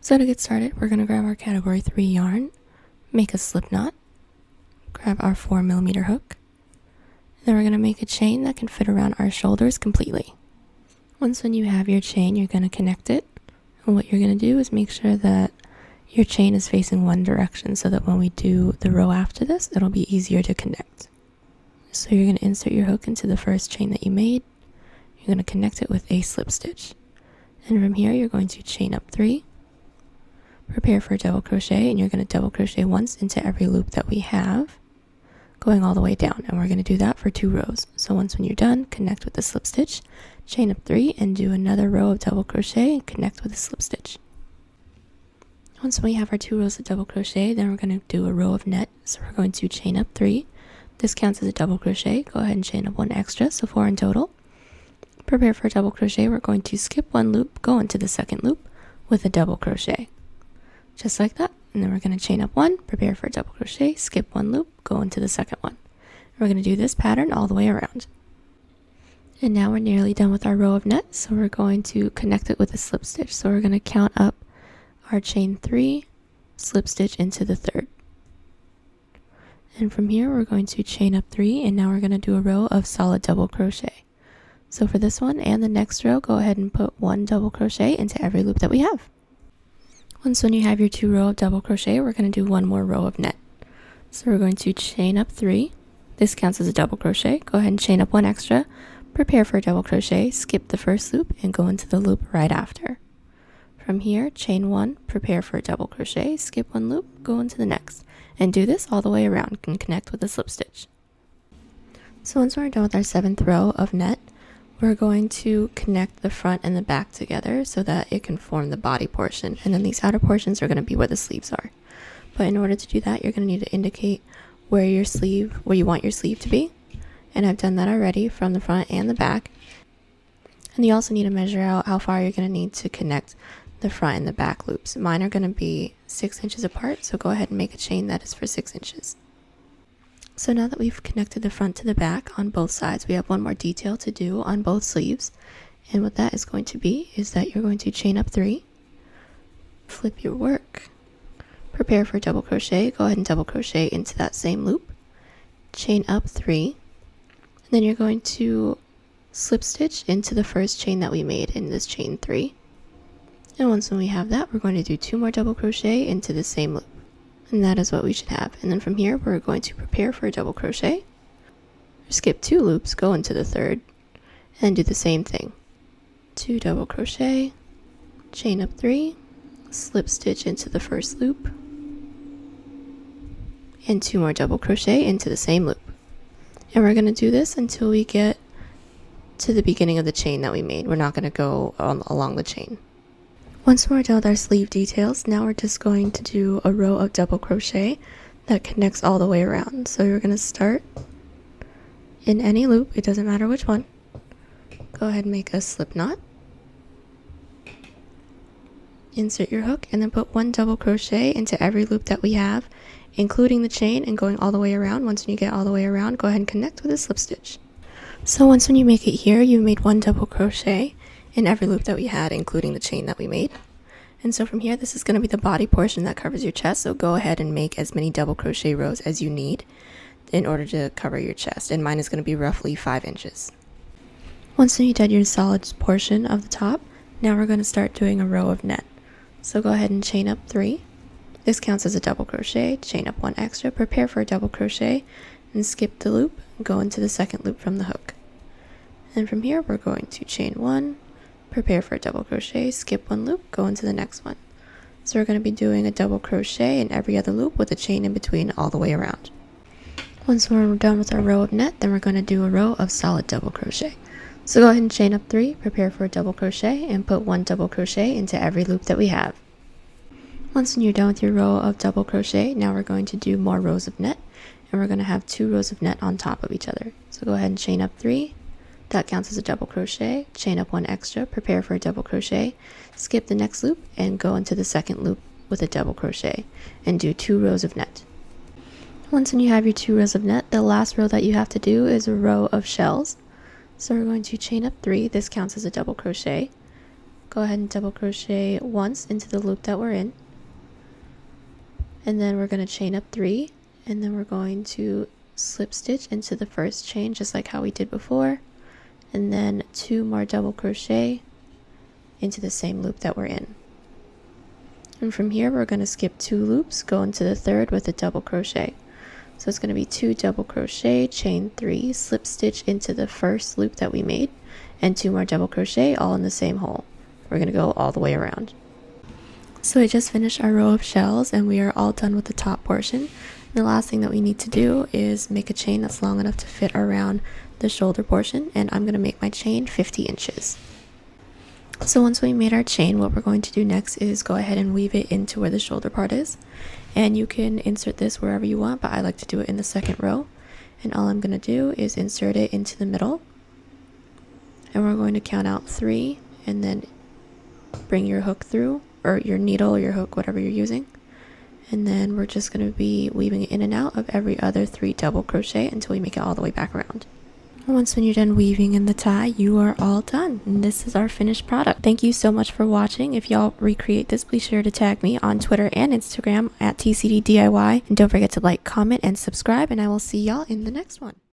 So to get started, we're going to grab our category 3 yarn, make a slip knot, grab our 4mm hook, then we're going to make a chain that can fit around our shoulders completely. Once when you have your chain, you're going to connect it, and what you're going to do is make sure that your chain is facing one direction so that when we do the row after this, it'll be easier to connect. So you're going to insert your hook into the first chain that you made, you're going to connect it with a slip stitch, and from here you're going to chain up 3, prepare for a double crochet, and you're going to double crochet once into every loop that we have, going all the way down, and we're going to do that for 2 rows. So once when you're done, connect with the slip stitch, chain up 3, and do another row of double crochet and connect with a slip stitch. Once we have our 2 rows of double crochet, then we're going to do a row of net. So we're going to chain up 3. This counts as a double crochet. Go ahead and chain up 1 extra, so 4 in total. Prepare for a double crochet. We're going to skip 1 loop, go into the second loop with a double crochet. Just like that. And then we're going to chain up 1, prepare for a double crochet, skip 1 loop, go into the second one. We're going to do this pattern all the way around. And now we're nearly done with our row of net, so we're going to connect it with a slip stitch. So we're going to count up our chain 3, slip stitch into the third. And from here we're going to chain up 3, and now we're going to do a row of solid double crochet. So for this one and the next row, go ahead and put 1 double crochet into every loop that we have. Once when you have your 2 row of double crochet, we're going to do 1 more row of net. So we're going to chain up 3. This counts as a double crochet. Go ahead and chain up 1 extra, prepare for a double crochet, skip the first loop, and go into the loop right after. From here, chain 1, prepare for a double crochet, skip 1 loop, go into the next, and do this all the way around and connect with a slip stitch. So once we're done with our 7th row of net, we're going to connect the front and the back together so that it can form the body portion, and then these outer portions are going to be where the sleeves are. But in order to do that, you're going to need to indicate where you want your sleeve to be, and I've done that already from the front and the back. And you also need to measure out how far you're going to need to connect the front and the back loops. Mine are going to be 6 inches apart, so go ahead and make a chain that is for 6 inches. So now that we've connected the front to the back on both sides, we have one more detail to do on both sleeves. And what that is going to be is that you're going to chain up 3, flip your work, prepare for a double crochet, go ahead and double crochet into that same loop, chain up 3, and then you're going to slip stitch into the first chain that we made in this chain 3. And once when we have that, we're going to do 2 more double crochet into the same loop. And that is what we should have. And then from here, we're going to prepare for a double crochet, skip 2 loops, go into the third, and do the same thing. 2 double crochet, chain up 3, slip stitch into the first loop, and 2 more double crochet into the same loop. And we're going to do this until we get to the beginning of the chain that we made. We're not going to go along the chain. Once we're done with our sleeve details, now we're just going to do a row of double crochet that connects all the way around. So you're going to start in any loop, it doesn't matter which one. Go ahead and make a slip knot, insert your hook, and then put 1 double crochet into every loop that we have, including the chain and going all the way around. Once you get all the way around, go ahead and connect with a slip stitch. So once when you make it here, you made 1 double crochet in every loop that we had, including the chain that we made. And so from here, this is going to be the body portion that covers your chest, so go ahead and make as many double crochet rows as you need in order to cover your chest, and mine is going to be roughly 5 inches. Once you did your solid portion of the top, now we're going to start doing a row of net. So go ahead and chain up 3. This counts as a double crochet, chain up 1 extra, prepare for a double crochet, and skip the loop, and go into the second loop from the hook. And from here, we're going to chain 1, prepare for a double crochet, skip 1 loop, go into the next one. So we're going to be doing a double crochet in every other loop with a chain in between all the way around. Once we're done with our row of net, then we're going to do a row of solid double crochet. So go ahead and chain up 3, prepare for a double crochet, and put 1 double crochet into every loop that we have. Once you're done with your row of double crochet, now we're going to do more rows of net, and we're going to have 2 rows of net on top of each other. So go ahead and chain up 3. That counts as a double crochet, chain up 1 extra, prepare for a double crochet, skip the next loop, and go into the second loop with a double crochet, and do 2 rows of net. Once you have your 2 rows of net, the last row that you have to do is a row of shells. So we're going to chain up 3, this counts as a double crochet, go ahead and double crochet once into the loop that we're in, and then we're going to chain up 3, and then we're going to slip stitch into the first chain just like how we did before, and then 2 more double crochet into the same loop that we're in. And from here we're going to skip 2 loops, go into the third with a double crochet. So it's going to be 2 double crochet, chain 3, slip stitch into the first loop that we made, and 2 more double crochet all in the same hole. We're going to go all the way around. So I just finished our row of shells and we are all done with the top portion. The last thing that we need to do is make a chain that's long enough to fit around the shoulder portion, and I'm going to make my chain 50 inches. So once we made our chain, what we're going to do next is go ahead and weave it into where the shoulder part is. And you can insert this wherever you want, but I like to do it in the second row. And all I'm going to do is insert it into the middle. And we're going to count out 3 and then bring your hook through, or your needle or your hook, whatever you're using. And then we're just going to be weaving in and out of every other 3 double crochet until we make it all the way back around. Once when you're done weaving in the tie, you are all done. And this is our finished product. Thank you so much for watching. If y'all recreate this, be sure to tag me on Twitter and Instagram at TCDDIY. And don't forget to like, comment, and subscribe. And I will see y'all in the next one.